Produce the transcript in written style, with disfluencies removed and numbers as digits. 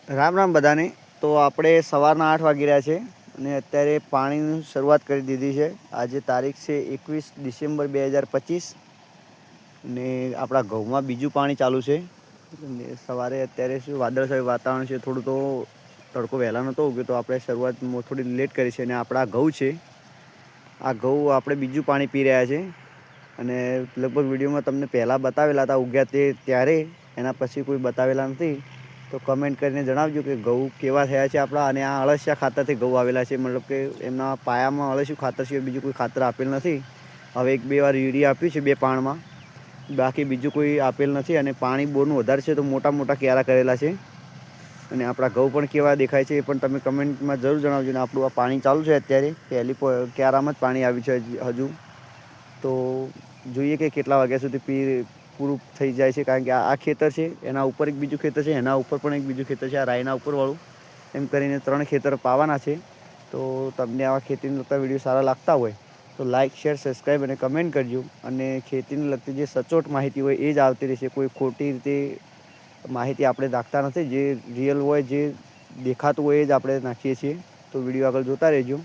રામ રામ બધાને. તો આપણે સવારના 8 વાગી રહ્યા છે અને અત્યારે પાણીની શરૂઆત કરી દીધી છે. આજે તારીખ છે 21 ડિસેમ્બર 2025 અને આપણા ઘઉંમાં બીજું પાણી ચાલુ છે. અને સવારે અત્યારે શું વાદળછાયું વાતાવરણ છે, થોડું તો તડકો વહેલા નહોતો ઉગ્યો તો આપણે શરૂઆતમાં થોડી લેટ કરી છે. અને આપણા ઘઉં છે, આ ઘઉં આપણે બીજું પાણી પી રહ્યા છે. અને લગભગ વિડીયોમાં તમને પહેલાં બતાવેલા હતા ઉગ્યા તે ત્યારે, એના પછી કોઈ બતાવેલા નથી. તો કમેન્ટ કરીને જણાવજો કે ઘઉં કેવા થયા છે આપણા. અને આ અળસિયા ખાતરથી ઘઉં આવેલા છે, મતલબ કે એમના પાયામાં અળસિયું ખાતર સિવાય બીજું કોઈ ખાતર આપેલ નથી. હવે 1-2 વાર યુરિયા આપ્યું છે 2 પાણમાં, બાકી બીજું કોઈ આપેલ નથી. અને પાણી બોરનું વધારે છે તો મોટા મોટા ક્યારા કરેલા છે. અને આપણા ઘઉં પણ કેવા દેખાય છે એ પણ તમે કમેન્ટમાં જરૂર જણાવજો. ને આપણું આ પાણી ચાલુ છે અત્યારે, પહેલી ક્યારામાં જ પાણી આવ્યું છે હજુ. તો જોઈએ કે કેટલા વાગ્યા સુધી પૂરું થઈ જાય છે. કારણ કે આ ખેતર છે, એના ઉપર એક બીજું ખેતર છે, એના ઉપર પણ એક બીજું ખેતર છે, આ રાઈના ઉપરવાળું, એમ કરીને 3 ખેતર પાવાના છે. તો તમને આવા ખેતીને લગતા વિડીયો સારા લાગતા હોય તો લાઇક, શેર, સબસ્ક્રાઈબ અને કમેન્ટ કરજો. અને ખેતીને લગતી જે સચોટ માહિતી હોય એ જ આવતી રહેશે. કોઈ ખોટી રીતે માહિતી આપણે નાખતા નથી. જે રિયલ હોય, જે દેખાતું હોય એ જ આપણે નાખીએ છીએ. તો વિડીયો આગળ જોતા રહેજો.